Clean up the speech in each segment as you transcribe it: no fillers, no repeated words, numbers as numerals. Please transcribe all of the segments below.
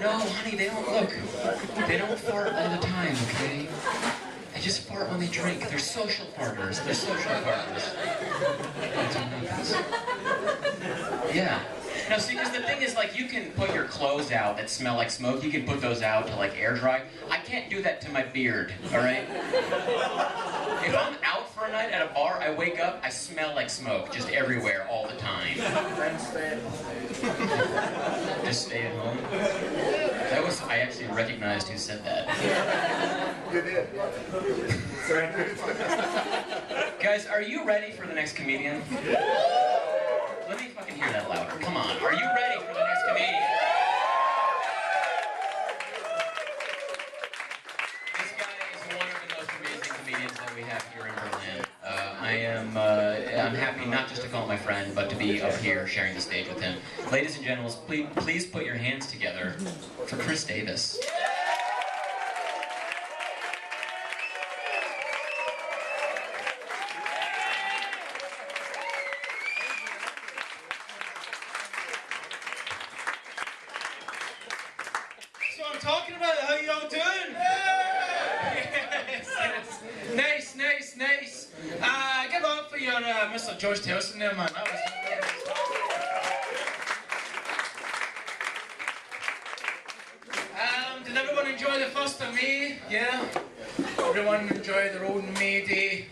No, honey, they don't, look, they don't fart all the time, okay? They just fart when they drink. They're social partners. They're social partners. That's what happens. Yeah. No, see, because the thing is, like, you can put your clothes out that smell like smoke. You can put those out to, like, air dry. I can't do that to my beard, all right? If I'm out for a night at a bar, I wake up, I smell like smoke just everywhere all the time. Then stay at home. Just stay at home. That was, I actually recognized who said that. You did. Guys, are you ready for the next comedian? Let me fucking hear that louder. Come on. Are you ready for the next comedian? This guy is one of the most amazing comedians that we have here in Berlin. I'm happy not just to call him my friend, but to be up here sharing the stage with him. Ladies and gentlemen, please put your hands together for Chris Davis. So I'm talking about how y'all doing? Yes, yes. Nice, nice, nice. Give up for your Mr. George Towson there, man. That was... Did everyone enjoy the 1st of May? Yeah? Everyone enjoy their own May Day.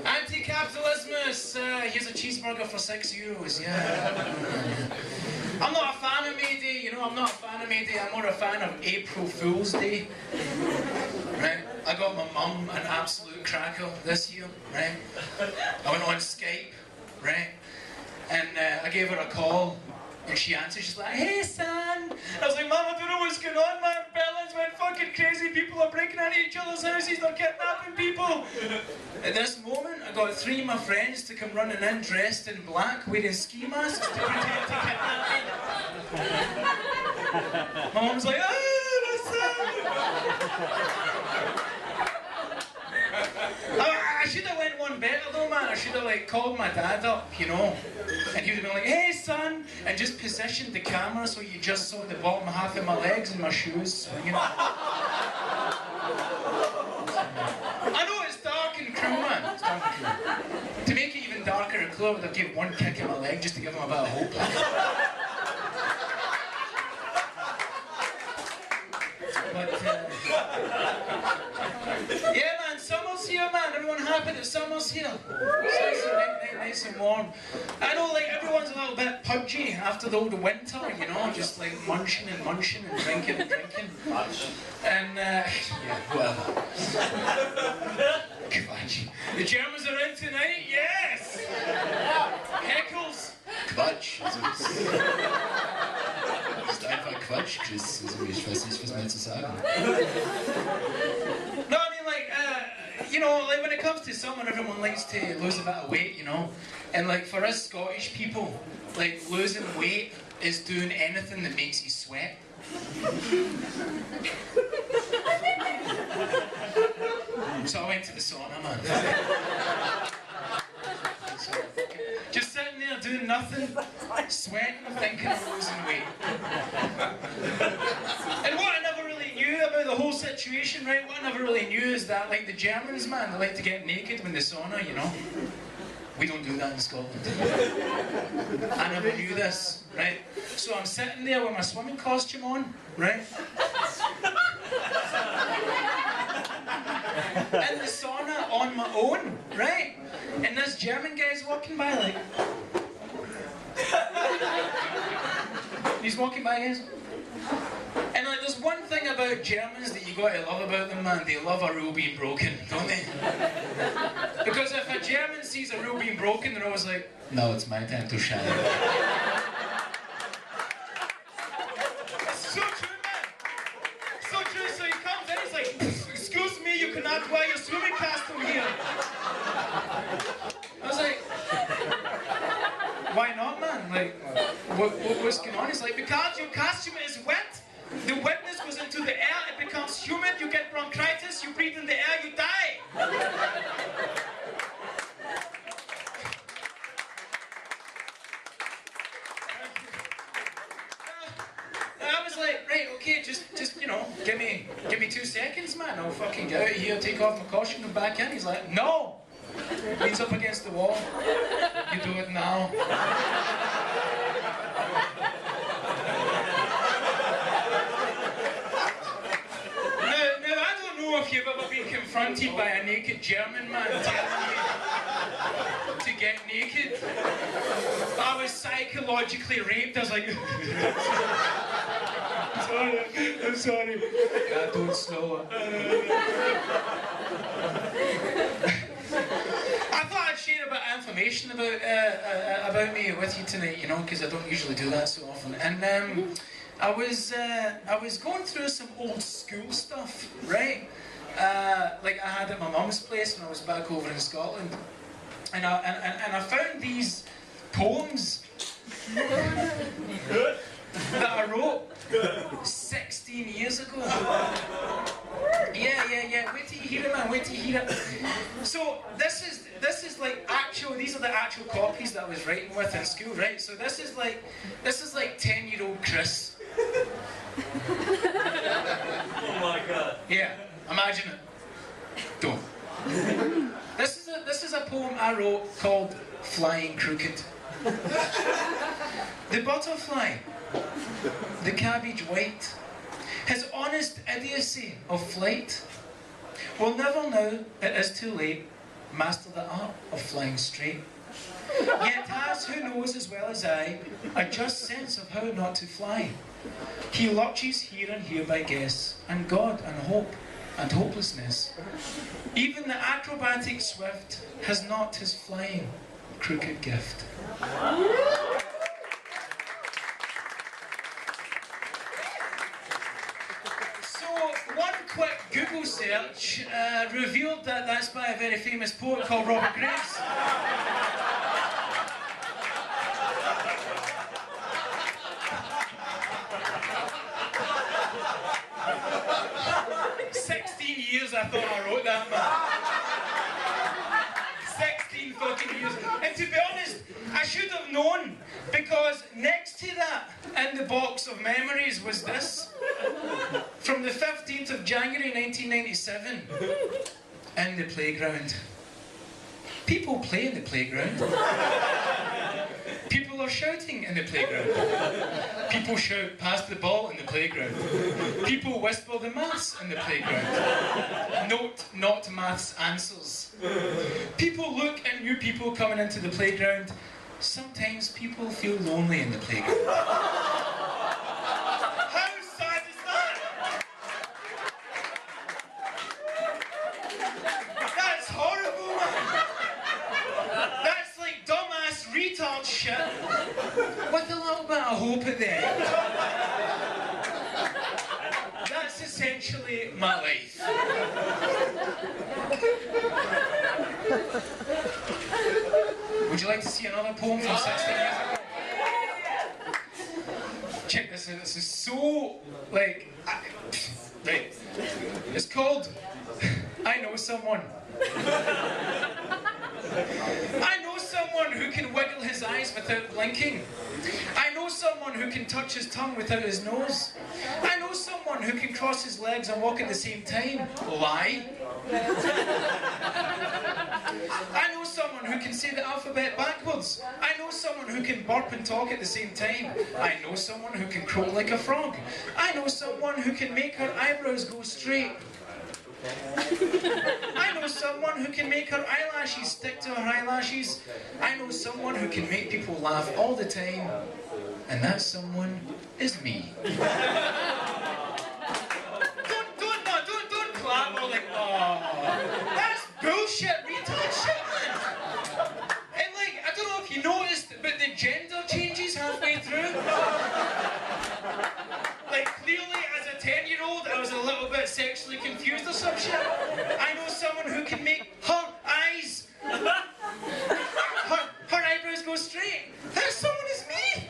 Anti-capitalismus. Here's a cheeseburger for €6. Yeah. I'm not a fan of May Day, you know, I'm not a fan of May Day, I'm more a fan of April Fool's Day. Right? I got my mum an absolute cracker this year, right? I went on Skype, right? And I gave her a call, and she answered, she's like, "Hey son!" I was like, "Mum, I don't know what's going on, man. Berlin's went fucking crazy, people are breaking into each other's houses, they're kidnapping people." At this moment, I got 3 of my friends to come running in dressed in black, wearing ski masks to pretend to kidnap me. My mum's like, "Ah, what's up?" I should have went one better though, man. I should have like called my dad up, you know, and he would have been like, "Hey son," and just positioned the camera so you just saw the bottom half of my legs and my shoes swinging. I know it's dark and cruel, man. It's dark and cruel. To make it even darker and cruel, I would have given one kick in my leg just to give him a bit of hope. But, yeah, man, summer's here, man. Everyone happy that summer's here? It's nice and warm. I know, like, everyone's a little bit pudgy after the old winter, you know, just like munching and drinking and drinking. And, yeah, well. Quatsch. The Germans are in tonight, yes! Heckles. Quatsch. Also, das ist einfach Quatsch, Chris. Also, ich weiß nicht, was mehr zu sagen. No, I mean, like, you know, like when it comes to summer, everyone likes to lose a bit of weight, you know? And like for us Scottish people, like losing weight is doing anything that makes you sweat. So I went to the sauna, man. Just sitting there doing nothing, sweating, thinking of losing weight. And what I never really knew about the whole situation, right? What I never really knew is that, like, the Germans, man, they like to get naked when they sauna, you know? We don't do that in Scotland. I never knew this, right? So I'm sitting there with my swimming costume on, right? In the sauna on my own, right? And this German guy's walking by like... He's walking by, guys. And like, there's one thing about Germans that you gotta love about them, man. They love a rule being broken, don't they? Because if a German sees a rule being broken, they're always like, "No, it's my time to shine." So true, man. So true. So he comes in, he's like, "Excuse me, you cannot wear your swimming costume here." I was like, "Why not, man? Like, what's going on?" He's like, "Because your costume is wet. The wetness goes into the air, it becomes humid, you get bronchitis, you breathe in the air, you die." I was like, right, okay, just you know, give me 2 seconds, man. I'll fucking get out of here, take off my costume, and back in. He's like, no. Leans up against the wall. You do it now. Now, I don't know if you've ever been confronted by a naked German man telling you to get naked. I was psychologically raped. I was like, I'm sorry. God, don't slow I thought I'd share a bit of information about me with you tonight, you know, because I don't usually do that so often. And I was going through some old school stuff, right? Like I had at my mum's place when I was back over in Scotland, and I found these poems that I wrote 16 years ago. Yeah. Wait till you hear it, man. Wait till you hear it. So this is like actual. These are the actual copies that I was writing with in school, right? So this is like 10-year-old Chris. Oh my God. Yeah, imagine it. Don't. This is a poem I wrote called "Flying Crooked." The butterfly, the cabbage white, his honest idiocy of flight, will never know it is too late, master the art of flying straight. Yet has, who knows as well as I, a just sense of how not to fly. He lurches here and here by guess, and God and hope and hopelessness. Even the acrobatic swift has not his flying crooked gift. So one quick Google search revealed that that's by a very famous poet called Robert Graves. 16 years I thought I wrote that, man. 16 fucking years. And to be honest, I should have known, because next to that in the box of memories was this. From the 15th of January 1997, in the playground. People play in the playground. People are shouting in the playground. People shout, pass the ball in the playground. People whisper the maths in the playground. Note, not maths answers. People look at new people coming into the playground. Sometimes people feel lonely in the playground. How sad is that? That's horrible, man. That's like dumbass retard shit with a little bit of hope at the end. That's essentially my life. Would you like to see another poem from 16 years ago? Check this out. This is so, like, right. It's called I Know Someone. I know someone who can wiggle his eyes without blinking. I know someone who can touch his tongue without his nose. I know someone who can cross his legs and walk at the same time. Lie. I know someone who can say the alphabet backwards. I know someone who can burp and talk at the same time. I know someone who can croak like a frog. I know someone who can make her eyebrows go straight. I know someone who can make her eyelashes stick to her eyelashes. I know someone who can make people laugh all the time. And that someone is me. Don't clap or like, oh, that's bullshit, retard shit, man. And like, I don't know if you noticed, but the gender changes halfway through. Like, clearly as a 10-year-old, I was a little bit sexually confused or some shit. I know someone who can make her eyes, her eyebrows go straight. That someone is me.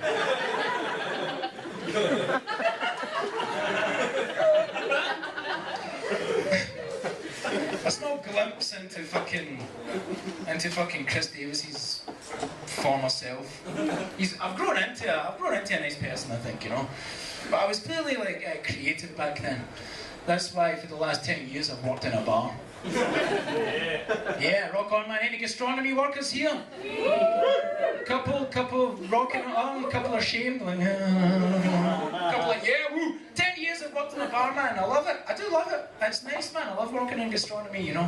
A small glimpse into fucking Chris Davis's former self. I've grown into a nice person, I think, you know. But I was clearly like creative back then. That's why for the last 10 years I've worked in a bar. Yeah, rock on, man. Any gastronomy workers here? Couple rocking on, couple are ashamed. Like, couple like, yeah, woo. 10 years I've worked in a bar, man. I love it. I do love it. It's nice, man. I love working in gastronomy, you know.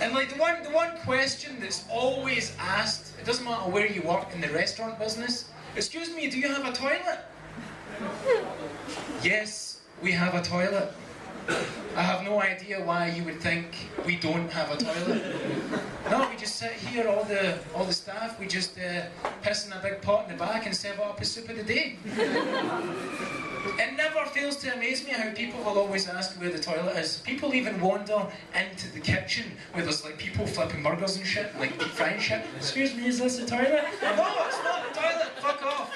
And like the one question that's always asked, it doesn't matter where you work in the restaurant business. Excuse me, do you have a toilet? Yes, we have a toilet. I have no idea why you would think we don't have a toilet. No, we just sit here, all the staff, we just piss in a big pot in the back and serve it up as soup of the day. It never fails to amaze me how people will always ask where the toilet is. People even wander into the kitchen where there's like people flipping burgers and shit, like deep frying shit. Excuse me, is this the toilet? No, it's not the toilet, fuck off.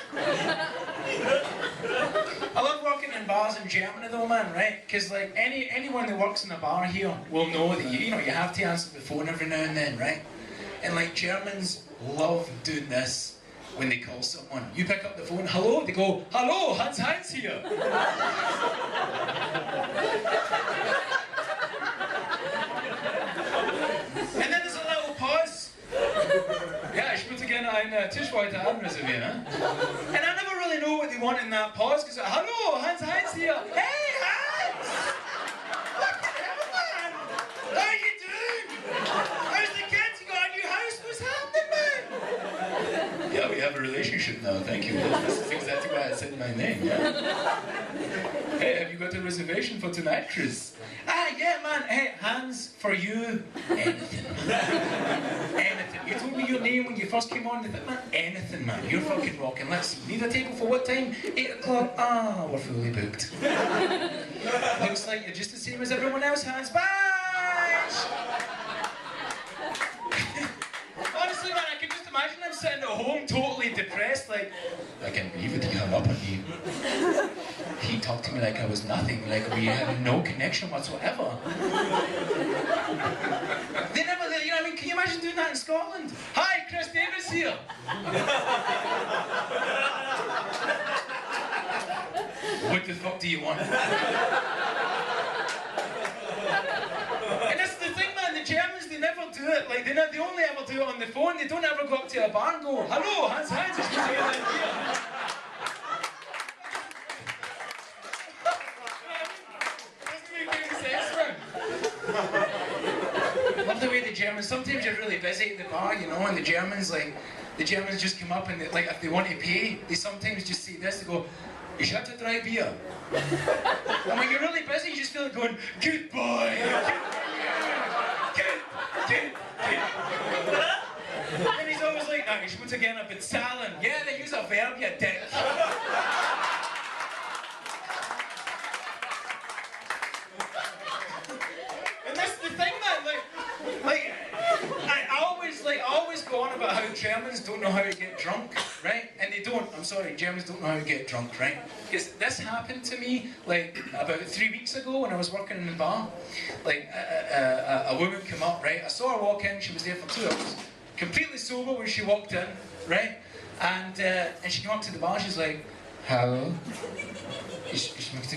I love working in bars in Germany though, man, right? Because like anyone that works in a bar here will know that you have to answer the phone every now and then, right? And like Germans love doing this when they call someone. You pick up the phone, hello, they go, hello, Heinz here. And then there's a little pause. Ja, ich würde gerne einen Tisch heute Abend reservieren. And I never really know what they want in that pause, because hello, Heinz here. Hey, Heinz! What the hell, man? How are you doing? How's the kids? You got a new house? What's happening, man? Yeah, we have a relationship now, thank you. This is exactly why I said my name, yeah. Hey, have you got a reservation for tonight, Chris? Ah, yeah, man. Hey, Hans, for you, anything. Anything. You told me your name when you first came on. Man, anything, man. You're fucking rocking. Let's see. Need a table for what time? 8 o'clock. Ah, we're fully booked. Looks like you're just the same as everyone else, Hans. Bye! Honestly, man, I can just imagine him sitting at home totally depressed, like, I can't believe it, he hung up on me. He talked to me like I was nothing, like we had no connection whatsoever. they never, you know what I mean? Can you imagine doing that in Scotland? Hi, Chris Davis here. What the fuck do you want? And that's the thing, man, the Germans, they never do it. Like, they only ever do it on the phone. They don't ever go up to a bar and go, hello, Hans, it's good to get in here. Doesn't make any sense, man. Love the way the Germans, sometimes you're really busy at the bar, you know, and the Germans just come up and they, like, if they want to pay, they sometimes just say this, they go, ich hatte 3 Bier. And when you're really busy, you just feel like going, goodbye, good. And he's always like, no, ich muss gerne bezahlen. Yeah, they use a verb, you dick. And that's the thing, man, like, I always go on about how Germans don't know how to get drunk, right? And they don't, I'm sorry, Germans don't know how to get drunk, right? Because this happened to me, like, about 3 weeks ago when I was working in the bar. Like, a woman came up, right? I saw her walk in, she was there for 2 hours. Completely sober when she walked in, right? And she came up to the bar, she's like, Hallo, ich möchte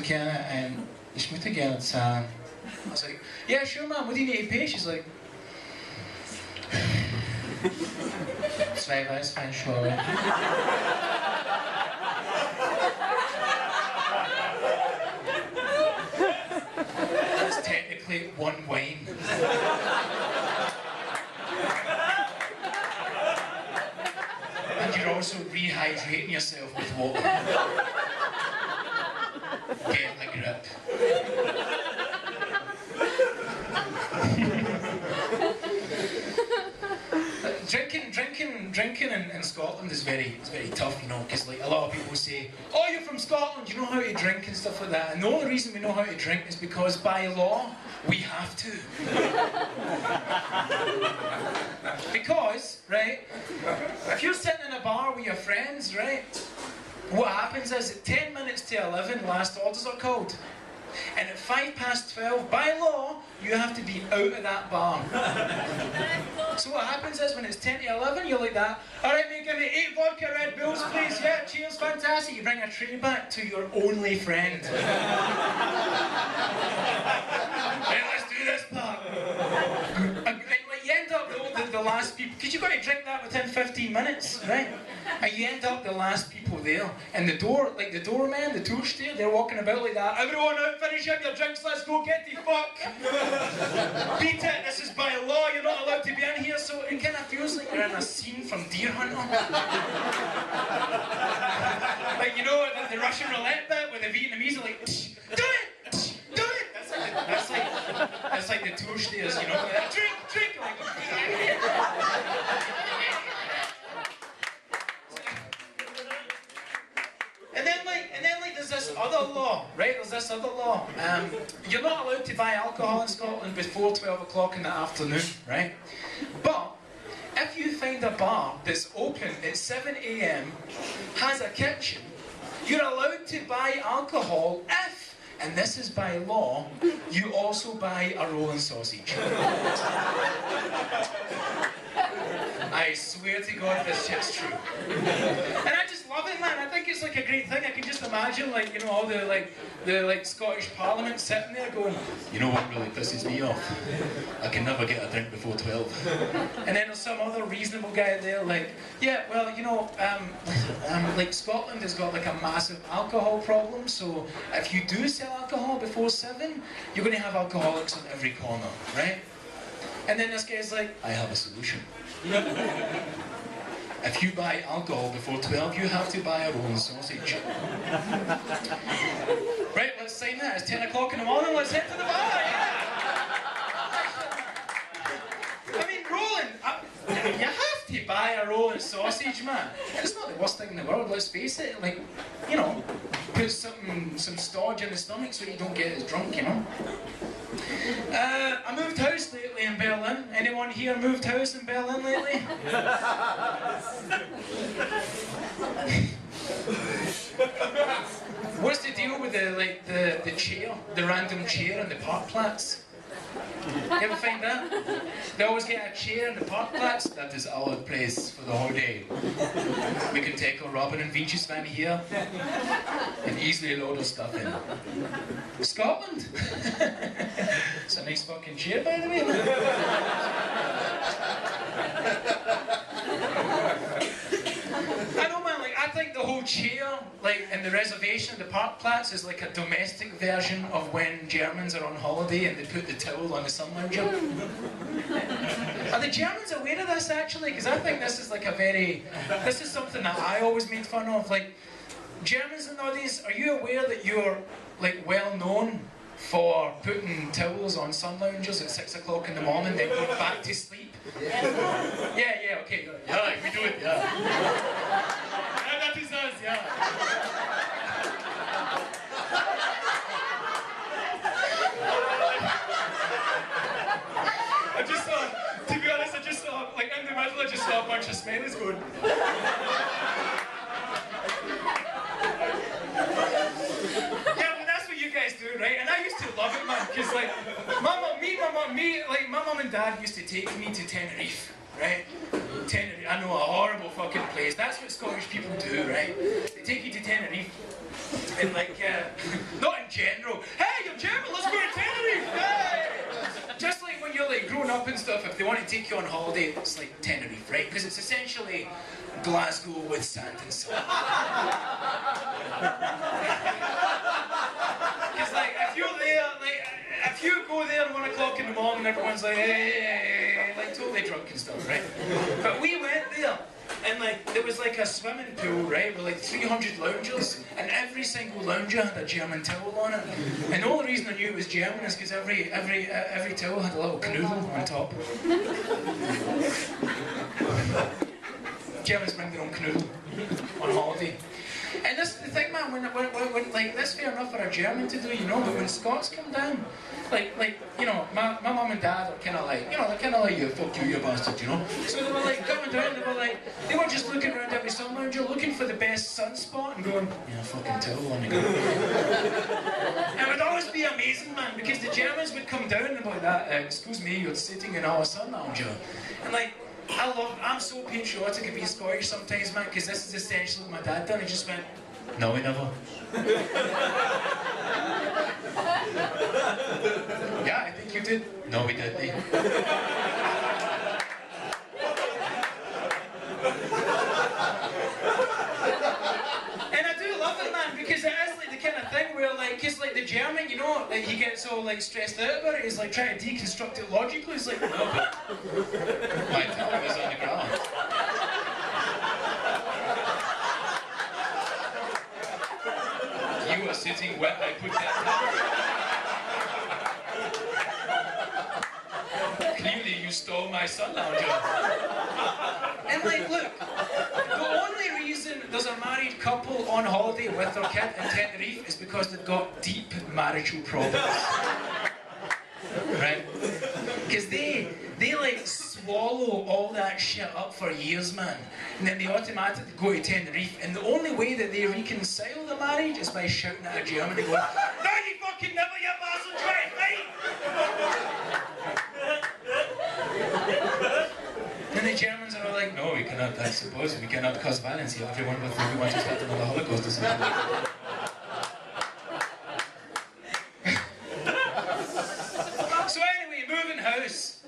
gerne zahlen. I was like, yeah, sure, man, what do you need to pay? She's like, 2 Weißwein, sure. that's technically 1 wine. And you're also rehydrating yourself with water. Get a grip. Drinking in Scotland is very tough, you know, because like a lot of people say, oh, you're from Scotland, you know how to drink and stuff like that. And the only reason we know how to drink is because by law, we have to. Because, right, if you're sitting in a bar with your friends, right, what happens is at 10 minutes to 11, last orders are called. And at 12:05, by law, you have to be out of that bar. So what happens is, when it's 10 to 11, you're like that, alright mate, give me 8 vodka Red Bulls please, yeah, cheers, fantastic. You bring a tray back to your only friend. Right, let's do this part. And like, you end up the last people, because you've got to drink that within 15 minutes, right? And you end up the last people there. And the doorman, the touche there, they're walking about like that. Everyone out, finish up your drinks, let's go, get the fuck. Beat it, this is by law, you're not allowed to be in here. So it kind of feels like you're in a scene from Deer Hunter. Like, you know, the Russian roulette bit where the Vietnamese are like, do it! Do it! That's like the touche there, you know, like, drink, like. And then there's this other law, right? There's this other law. You're not allowed to buy alcohol in Scotland before 12 o'clock in the afternoon, right? But if you find a bar that's open at 7 AM, has a kitchen, you're allowed to buy alcohol if, and this is by law, you also buy a rolling sausage. I swear to God, this shit's true. And I just love it, man. I think it's like a great thing. I can just imagine, like, you know, all the Scottish Parliament sitting there going, you know what really pisses me off? I can never get a drink before 12. And then there's some other reasonable guy there, like, yeah, well, you know, like Scotland has got like a massive alcohol problem, so if you do sell alcohol before 7, you're going to have alcoholics on every corner, right? And then this guy's like, I have a solution. If you buy alcohol before 12, you have to buy a rolling sausage. Right, let's sign that. It's 10 o'clock in the morning, let's head to the bar, yeah! I mean, you have to buy a rolling sausage, man. It's not the worst thing in the world, let's face it. Like, you know, put some stodge in the stomach so you don't get as drunk, you know? I moved house lately in Berlin. Anyone here moved house in Berlin lately? What's the deal with the chair, the random chair in the Parkplatz? You ever find that? They always get a chair in the Parkplatz. That is our place for the whole day. We can take our Robin and Vinci's van here and easily load our stuff in. Scotland? It's a nice fucking chair, by the way. I know, man, like, I think the whole chair, like, in the reservation, the Parkplatz, is like a domestic version of when Germans are on holiday and they put the towel on the sun lounger. Are the Germans aware of this, actually? Because I think this is like this is something that I always made fun of. Like, Germans in the audience, are you aware that you're, like, well known for putting towels on sun loungers at 6 o'clock in the morning, then going back to sleep? Yeah, okay. Yeah, we do it, yeah. Yeah, that is us, yeah. To be honest, I just saw, like, in the middle, I just saw a bunch of smileys going. Right, and I used to love it, man, because like, my mum and dad used to take me to Tenerife, right? Tenerife, I know, a horrible fucking place. That's what Scottish people do, right? They take you to Tenerife, and like, not in general. Hey, you're German, let's go to Tenerife! Hey! Just like when you're like grown up and stuff, if they want to take you on holiday, it's like Tenerife, right? Because it's essentially Glasgow with sand and salt. Because like, if you're there, like, if you go there at 1 o'clock in the morning, everyone's like, hey, like totally drunk and stuff, right? But we went there, and like, there was like a swimming pool, right, with like 300 loungers, and every single lounger had a German towel on it. And the only reason I knew it was German is because every towel had a little canoodle on top. Germans bring their own canoodle on holiday. And this is the thing, man, when like, that's fair enough for a German to do, you know, but when Scots come down, like, you know, my mum and dad are kind of like, you know, they're kind of like, you, fuck you bastard, you know? So they were like, coming down, they were just looking around every sun lounger, looking for the best sunspot and going, yeah, fucking towel on again. And it would always be a Germans would come down and be like that, excuse me, you're sitting in our sun lounger. And like, I'm so patriotic of being Scottish sometimes, man, because this is essentially what my dad done. He just went, no, we never. Yeah, I think you did. No, we didn't. Because it is like the kind of thing where like, cause like the German, you know, like he gets all like stressed out about it, he's like trying to deconstruct it logically, he's like, no, but my tongue was on the ground. You were sitting wet, I put that down. Clearly you stole my sun lounger. And like, look, the only reason there's a married couple on holiday with their kid in Tenerife is because they've got deep marital problems. Right? Because they like swallow all that shit up for years, man. And then they automatically go to Tenerife, and the only way that they reconcile the marriage is by shouting at a German and going, no, you fucking never, you bastard, try it, mate! And the Germans are all like, no, we cannot, I suppose, we cannot cause violence here. Everyone will think we want to start another Holocaust or something. So anyway, moving house.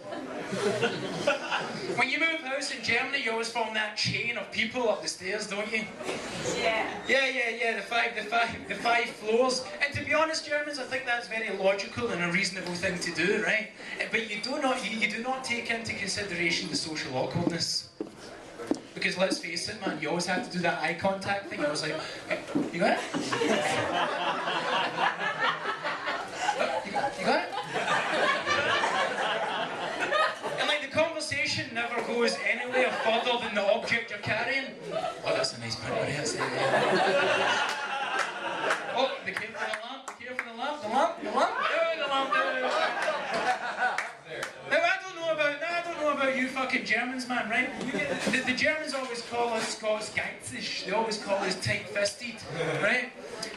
When you move house in Germany, you always form that chain of people up the stairs, don't you? Yeah. Yeah, the five floors. And to be honest, Germans, I think that's very logical and a reasonable thing to do, right? But you do not take into consideration the social awkwardness. Because let's face it, man, you always have to do that eye contact thing. I was like, hey, you got it? You got it? And like the conversation never goes anywhere further than the object you're carrying. Oh, that's a nice printer, yes. Oh, the care for the lamp, the lamp. Oh, the lamp. Now I don't know about you fucking Germans, man, right? The Germans always call us Scots gangstish. They always call us tight-fisted, right?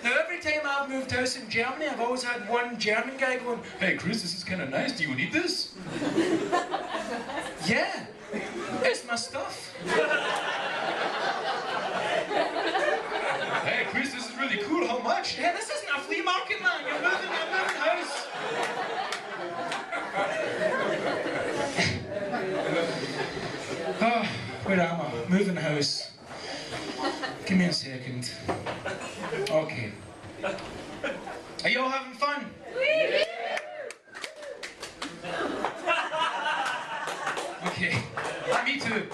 Now every time I've moved house in Germany, I've always had one German guy going, hey Chris, this is kind of nice, do you need this? Yeah, it's my stuff. Hey Chris, this is really cool, how much? Yeah, this isn't a flea market, man, you're moving house. Oh, where am I? Moving house. Give me a second. Okay. Are you all having fun? Okay. Me too.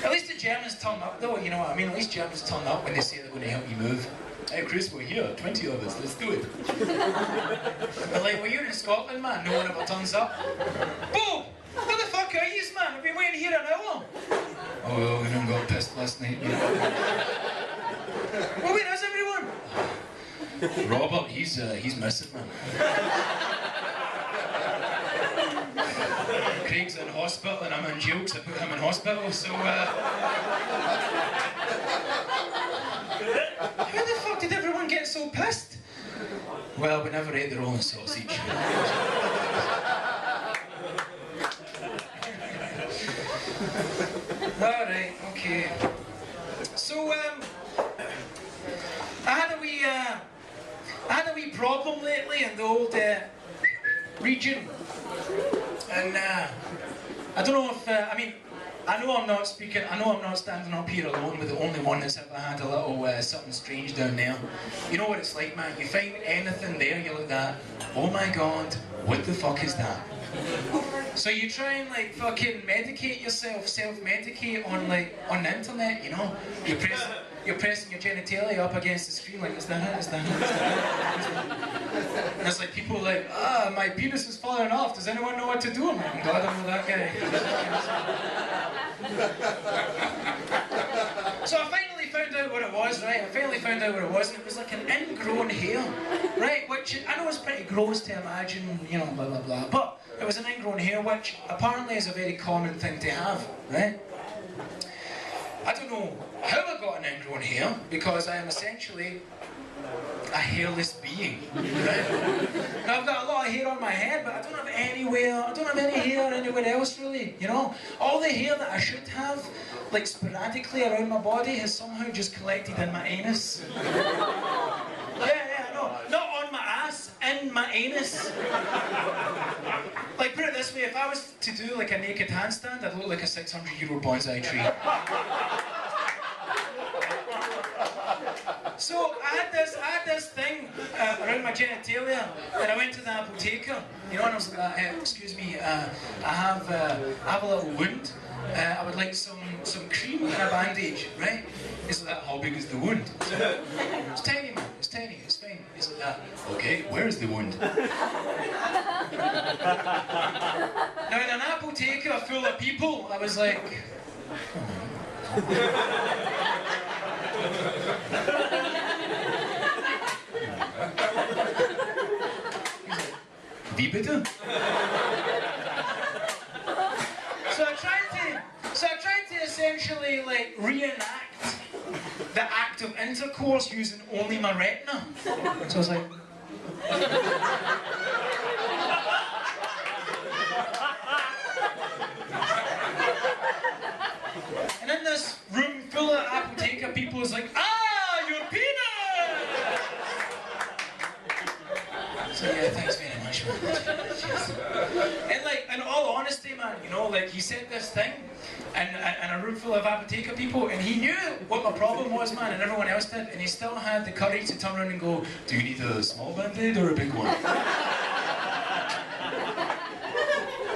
At least the Germans turn up though, you know what I mean? At least Germans turn up when they say they're going to help you move. Hey Chris, we're here, 20 of us, let's do it. But like, well, you're in Scotland, man, no one ever turns up. Bob! Where the fuck are you, man? I've been waiting here an hour. Oh, well, we done got pissed last night, you know. Well, where is everyone? Robert, he's missing, man. Craig's in hospital and I'm in jail because I put him in hospital, so how the fuck did everyone get so pissed? Well, we never ate the rolling sausage. Alright, okay. So, I had a wee problem lately in the old region. And I don't know if, I know I'm not standing up here alone with the only one that's ever had a little something strange down there. You know what it's like, man, you find anything there, you're like that, oh my god, what the fuck is that? So you try and like fucking medicate yourself, self-medicate on the internet, you know? You're pressing your genitalia up against the screen like, is that it? And it's like people like, my penis is falling off, does anyone know what to do? I'm like, I'm glad I'm not that guy. So I finally found out what it was, right? And it was like an ingrown hair, right? Which I know is pretty gross to imagine, you know, blah blah blah, but it was an ingrown hair, which apparently is a very common thing to have, right? I don't know how I got an ingrown hair, because I am essentially a hairless being, right? Now, I've got a lot of hair on my head, but I don't have any hair anywhere else really, you know? All the hair that I should have, like sporadically around my body, has somehow just collected in my anus. Yeah, no, not on my ass, in my anus. Like, put it this way, if I was to do like a naked handstand, I'd look like a 600-year-old bonsai tree. So I had this thing around my genitalia, and I went to the apotheker, you know, and I was like, excuse me, I have a little wound. I would like some cream and a bandage, right? He's like, how big is the wound? It's tiny, man. It's tiny. It's fine. He's like, okay, where is the wound? Now, in an apotheker full of people, I was like, Wie bitte? So I tried to essentially like reenact the act of intercourse using only my retina. So I was like, and in this room full of apotheker people was like, ah, your penis! So yeah, thanks very much, man. And like, in all honesty, man, you know, like he said this thing, and a room full of apotheker people, and he knew what my problem was, man, and everyone else did, and he still had the courage to turn around and go, do you need a small band-aid or a big one?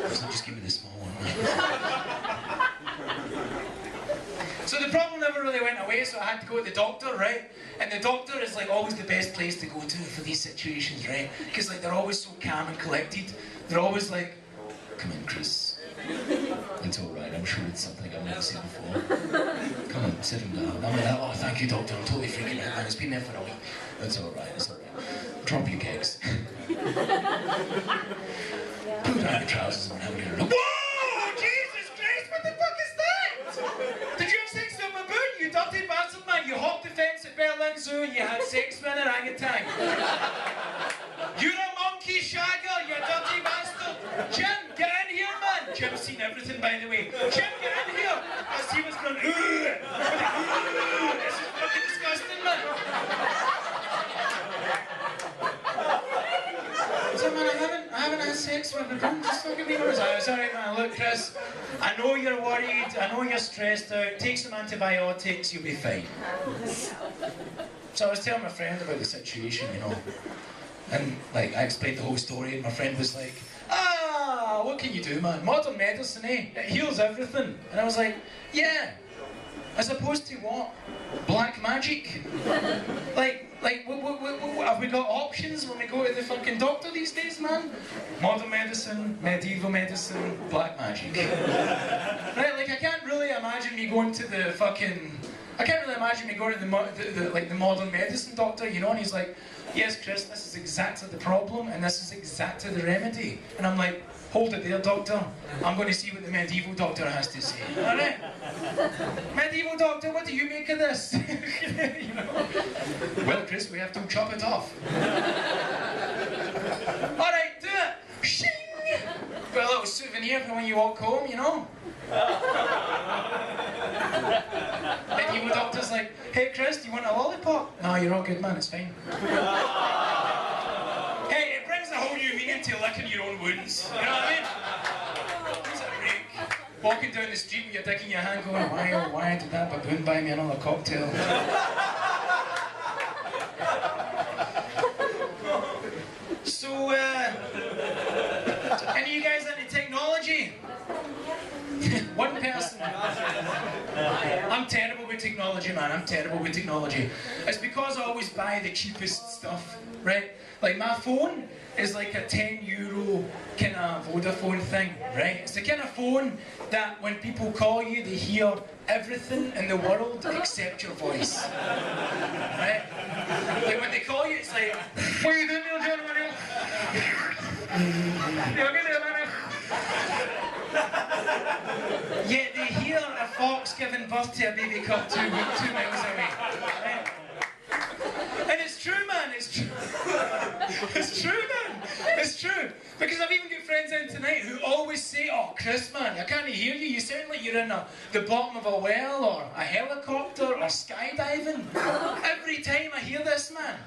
So just give me the small one, man. So the problem never really went away, so I had to go to the doctor, right? And the doctor is like always the best place to go to for these situations, right? Because like they're always so calm and collected. They're always like, come in, Chris. It's alright, I'm sure it's something I've never seen before. Come on, sit him down. I'm like, oh, thank you, doctor, I'm totally freaking out, man. It's been there for a week. It's alright, it's alright. Drop your cakes. Put down your trousers and have a little look. Whoa! Jesus Christ, what the fuck is that? Did you have sex with my boot, you dirty bastard, man? You hopped the fence at Berlin Zoo and you had sex with an orangutan. You're a monkey shagger, you dirty bastard. Jim, get in here, man. Jim's seen everything, by the way. Jim, get in here. As he was going, this is fucking disgusting, man. So, man, I haven't had sex with her. Just fucking be honest. It's alright, man. Look, Chris, I know you're worried. I know you're stressed out. Take some antibiotics, you'll be fine. So I was telling my friend about the situation, you know. And, like, I explained the whole story, and my friend was like, ah, what can you do, man? Modern medicine, eh? It heals everything. And I was like, yeah. As opposed to what? Black magic? Like, have we got options when we go to the fucking doctor these days, man? Modern medicine, medieval medicine, black magic. Right, like I can't really imagine me going to the fucking... I can't really imagine me going to the modern medicine doctor, you know, and he's like, yes, Chris, this is exactly the problem, and this is exactly the remedy. And I'm like, hold it there, doctor. I'm going to see what the medieval doctor has to say. All right? Medieval doctor, what do you make of this? You know? Well, Chris, we have to chop it off. All right, do it. Shing! Got a little souvenir for when you walk home, you know? Medieval doctor's like, hey, Chris, do you want a lollipop? No, you're all good, man, it's fine. Hey, it brings a whole new meaning to licking your own wounds. You know what I mean? It's a break. Walking down the street with your dick in your hand going, why, oh, why did that baboon buy me another cocktail? So, any of you guys into technology? One person. I'm terrible with technology, man. I'm terrible with technology. It's because I always buy the cheapest stuff, right? Like my phone is like a €10 kind of Vodafone thing, right? It's the kind of phone that when people call you, they hear everything in the world except your voice, right? Like when they call you, it's like, what are you doing there, gentlemen? Yet they hear a fox giving birth to a baby cub 2 miles away. Right? And it's true, man, it's true. It's true, man. It's true. Because I've even got friends in tonight who always say, oh, Chris, man, I can't hear you. You sound like you're in the bottom of a well or a helicopter or skydiving. Every time I hear this, man,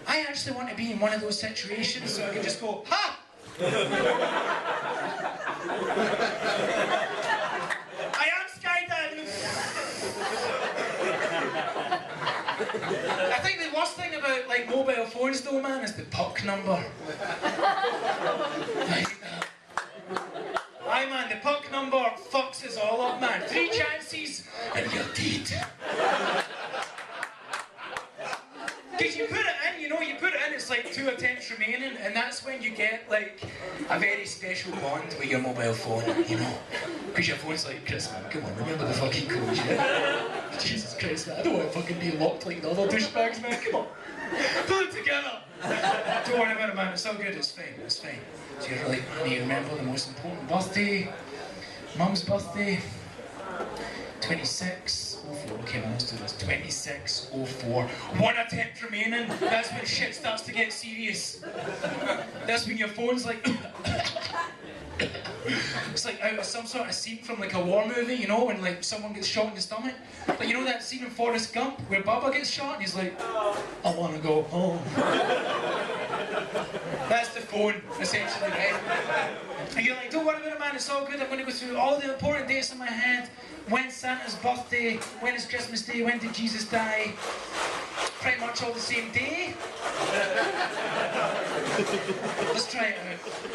I actually want to be in one of those situations so I can just go, ha! I am skydiving. I think the worst thing about like mobile phones though, man, is the puck number. I hate that. Aye man, the puck number fucks us all up, man. 3 chances and you're dead. Because you put it in, you know, you put it in, it's like 2 attempts remaining, and that's when you get like a very special bond with your mobile phone, you know. Because your phone's like, Chris, man, come on, remember the fucking code, yeah? Jesus Christ, man, I don't want to fucking be locked like the other douchebags, man, come on. Pull it together. Don't worry about it, man, it's all good, it's fine, it's fine. So you're like, man, you remember the most important birthday, Mum's birthday, 26:04, okay, man, let's do this. 26:04. 1 attempt remaining. That's when shit starts to get serious. That's when your phone's like. It's like out of some sort of scene from like a war movie, you know, when like someone gets shot in the stomach. Like, you know that scene in Forrest Gump where Bubba gets shot and he's like, I want to go home. That's the phone, essentially, right? And you're like, don't worry about it, man, it's all good. I'm going to go through all the important dates in my head. When's Santa's birthday? When is Christmas Day? When did Jesus die? Pretty much all the same day. Let's try it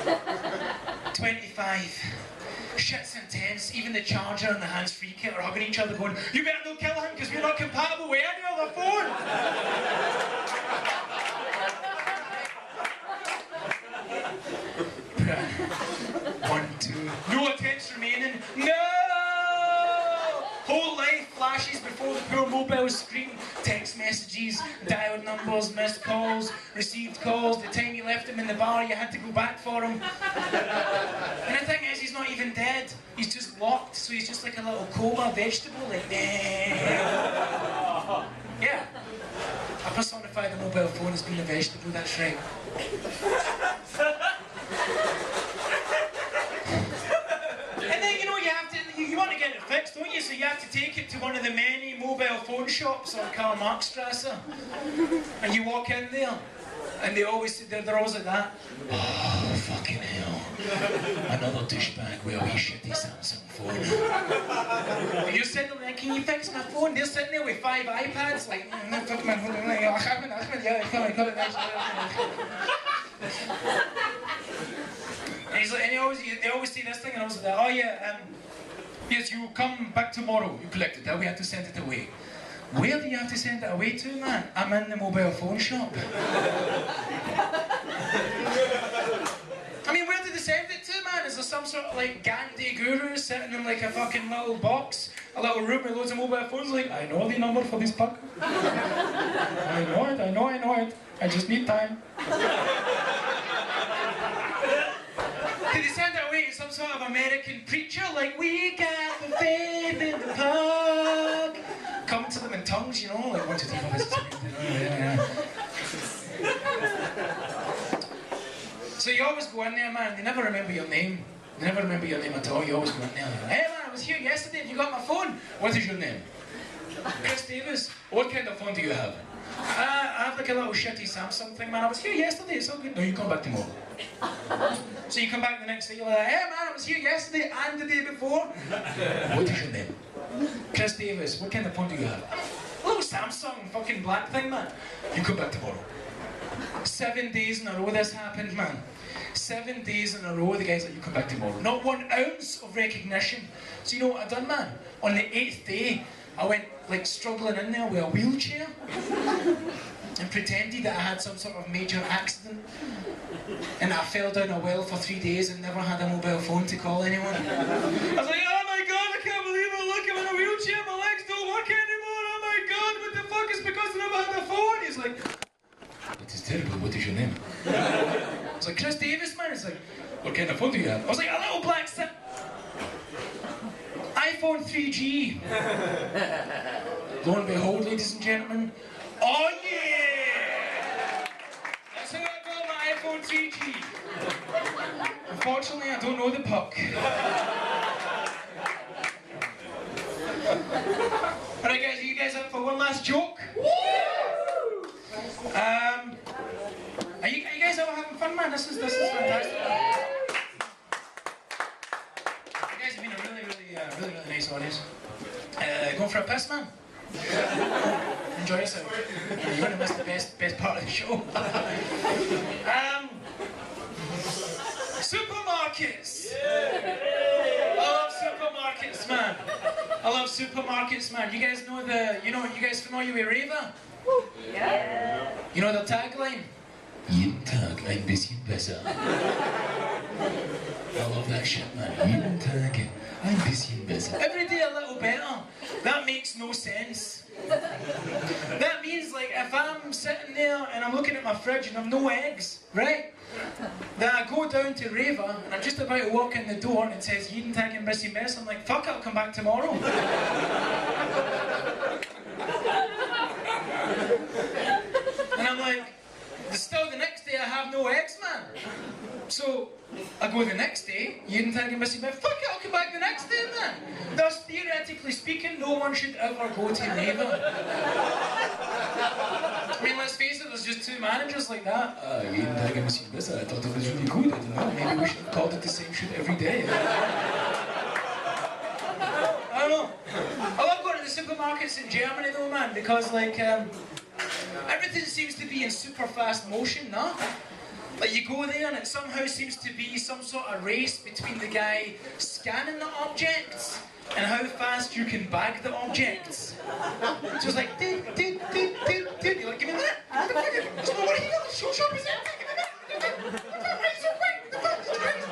out. 25. Shit's intense. Even the charger and the hands-free kit are hugging each other going, you better not kill him because we're not compatible with any other phone. 1, 2. No attempts remaining. No! Whole life flashes before the poor mobile screen. Text messages, dialed numbers, missed calls, received calls. The time you left him in the bar, you had to go back for him. And the thing is, he's not even dead. He's just locked, so he's just like a little coma vegetable, like, yeah. I personify the mobile phone as being a vegetable, that's right. And then, you know, you want to get it fixed, don't you? So you have to take it to one of the many mobile phone shops on Karl Marx. And you walk in there, and they're always like that. Oh, fucking hell. Another douchebag with a wee shitty Samsung phone. And you're sitting there, can you fix my phone? They're sitting there with 5 iPads, like, and he's like, and they always say this thing, and I was like, oh yeah, yes, you come back tomorrow, you collect it, we have to send it away. Where do you have to send it away to, man? I'm in the mobile phone shop. I mean, where did they send it to, man? Is there some sort of like Gandhi guru sitting in like a fucking little box, a little room with loads of mobile phones, like, I know the number for this puck. I know it. I just need time. Did they send it away to some sort of American preacher, like, we got the faith in the puck? Come to them in tongues, you know, like 1, 2, 3, 4, 5, 6, 7, 8. So you always go in there, man, they never remember your name. They never remember your name at all, you always go in there and hey man, I was here yesterday, have you got my phone? What is your name? Chris Davis. What kind of phone do you have? I have like a little shitty Samsung thing, man. I was here yesterday, it's all good. No, you come back tomorrow. So you come back the next day, you're like, hey man, I was here yesterday and the day before. What is your name? Chris Davis. What kind of phone do you have? A little Samsung fucking black thing, man. You come back tomorrow. 7 days in a row this happened, man. 7 days in a row, the guy's like, you come back tomorrow. Not 1 ounce of recognition. So you know what I done, man? On the 8th day, I went like struggling in there with a wheelchair and pretended that I had some sort of major accident. And I fell down a well for 3 days and never had a mobile phone to call anyone. I was like, oh my god, I can't believe it, look, I'm in a wheelchair, my legs don't work anymore, oh my god, what the fuck, it's because I never had a phone. He's like, that is terrible, what is your name? I was like, Chris Davis, man. He's like, what kind of phone do you have? I was like, a little black iPhone 3G. Lo and behold, ladies and gentlemen, oh yeah! That's how I got OTG. Unfortunately, I don't know the puck. Alright guys, are you guys up for one last joke? Are you guys all having fun, man? This is fantastic. You guys have been a really nice audience. Going for a piss, man? Enjoy yourself. You're gonna miss the best part of the show. Supermarkets. I love supermarkets, man. I love supermarkets, man. You guys know you guys familiar with Reva? Yeah. You know their tagline? Jeden Tag ein bisschen besser. I love that shit, man. Jeden Tag ein bisschen besser. Every day a little better. That makes no sense. That means, like, if I'm sitting there and I'm looking at my fridge and I've no eggs, right? Then I go down to Reva and I'm just about to walk in the door and it says Jeden Tag ein bisschen besser. I'm like, fuck it, I'll come back tomorrow. And I'm like, still the next day I have no eggs, man. So I go the next day, Jeden Tag ein bisschen besser. Fuck it, I'll come back the next day, man. Thus, theoretically speaking, no one should ever go to Reva. I mean, let's face it, there's just two managers like that. Jeden Tag ein bisschen besser. I thought it was really good. I don't know, maybe we should have called it the same shit every day. I don't know. I love going to the supermarkets in Germany though, man, because like, everything seems to be in super fast motion, no? Like you go there and it somehow seems to be some sort of race between the guy scanning the objects and how fast you can bag the objects. So it's like, you're like, give me a minute, there's no one here, the show shop is empty, give me a minute, why is it so quick, the fuck is crazy?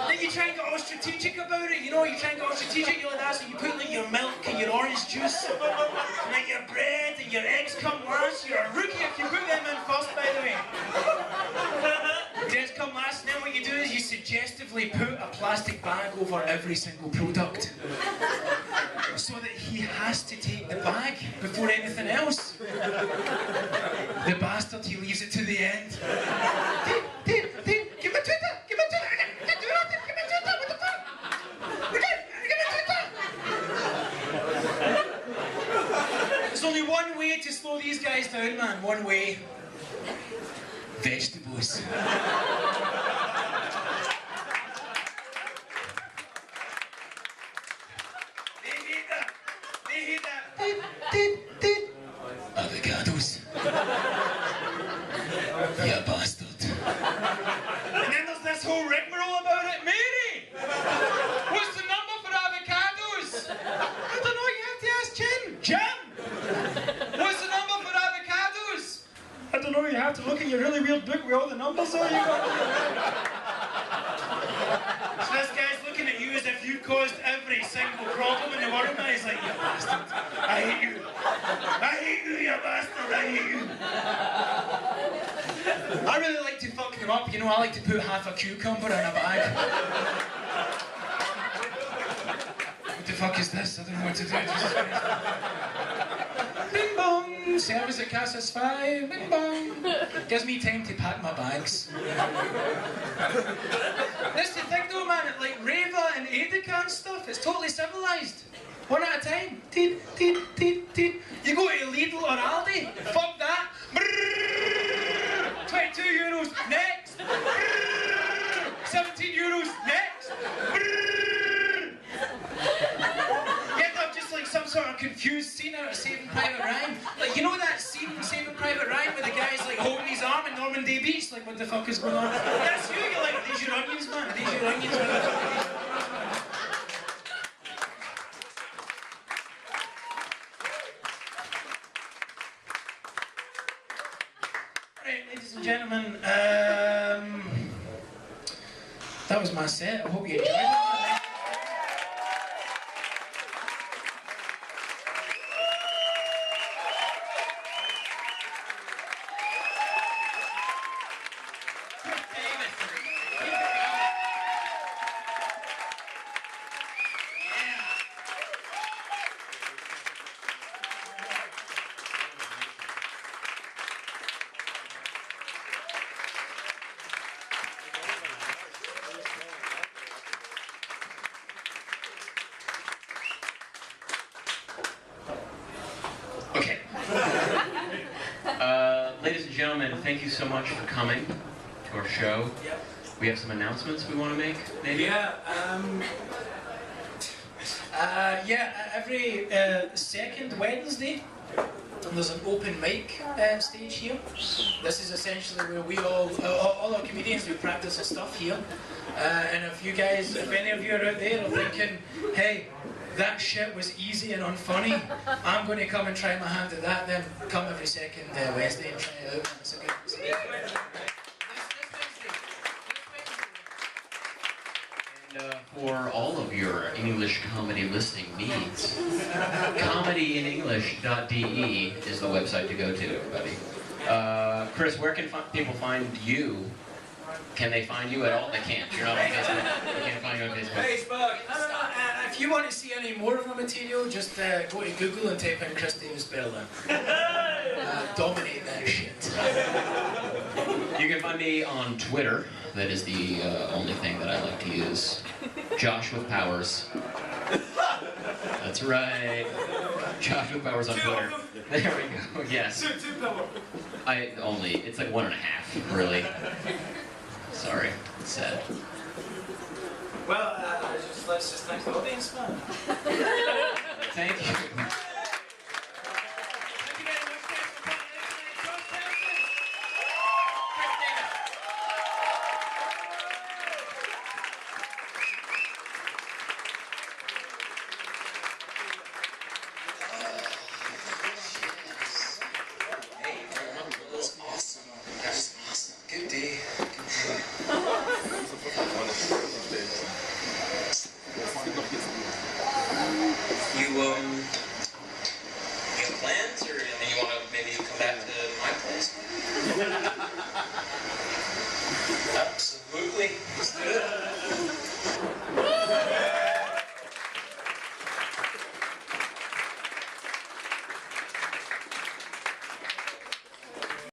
Then you try and get all strategic about it, you know, you try and get all strategic, you're like that, so you put like your milk and your orange juice, and like your bread and your eggs come last, you're a rookie if you put them in first, by the way. Eggs come last, and then what you do is you suggestively put a plastic bag over every single product. So that he has to take the bag before anything else. The bastard, he leaves it to the end. Give me Twitter! Give me Twitter! Give me Twitter! What the fuck? Give me Twitter! There's only one way to slow these guys down, man. One way. Vegetables. They hate that. Avocados. You bastard. And then there's this whole rigmarole about it. Mary! What's the number for avocados? I don't know, you have to ask Jim. Jim! What's the number for avocados? I don't know, you have to look in your really weird book where all the numbers are. So this guy's looking at you as if you caused every single problem in the world, and he's like, you bastard, I hate you. I hate you, you bastard, I hate you. I really like to fuck them up, you know, I like to put half a cucumber in a bag. What the fuck is this? I don't know what to do. Jesus Christ. Bing bong, service at Casas 5, bing bong. Gives me time to pack my bags. That's the thing though, man, like Reva and Edeka and stuff, it's totally civilised. One at a time. Teet, teet, teet, teet. You go to Lidl or Aldi, fuck that. Brrr, 22 euros, next. Brrr, 17 euros, next. Brrr. You end up just like some sort of confused scene out of Saving Private Ryan. Like, you know that scene in Saving Private Ryan where the guy's like holding his arm in Normandy Beach, like what the fuck is going on? That's you, you're like, are these your onions, man? Are these your onions? What the fuck are these? Right, ladies and gentlemen, that was my set. I hope you enjoyed it. Ladies and gentlemen, thank you so much for coming to our show. Yep. We have some announcements we want to make, maybe? Yeah, every second Wednesday, there's an open mic stage here. This is essentially where we all our comedians, we practice our stuff here. And if any of you are out there are thinking, hey, that shit was easy and unfunny, I'm going to come and try my hand at that, then come every second Wednesday and try it out. It's a good And for all of your English comedy listening needs, comedyinenglish.de is the website to go to, everybody. Chris, where can people find you? Can they find you at all? They can't. You're not on Facebook. They can't find you on Facebook. Facebook! If you want to see any more of my material, just go to Google and type in Chris Davis Berlin. Dominate that shit. You can find me on Twitter. That is the only thing that I like to use. Josh with Powers. That's right. Josh with Powers on Twitter. There we go. Yes. Two power. It's like 1.5, really. Sorry. It's sad. Well, let's just thank the audience, man. Thank you.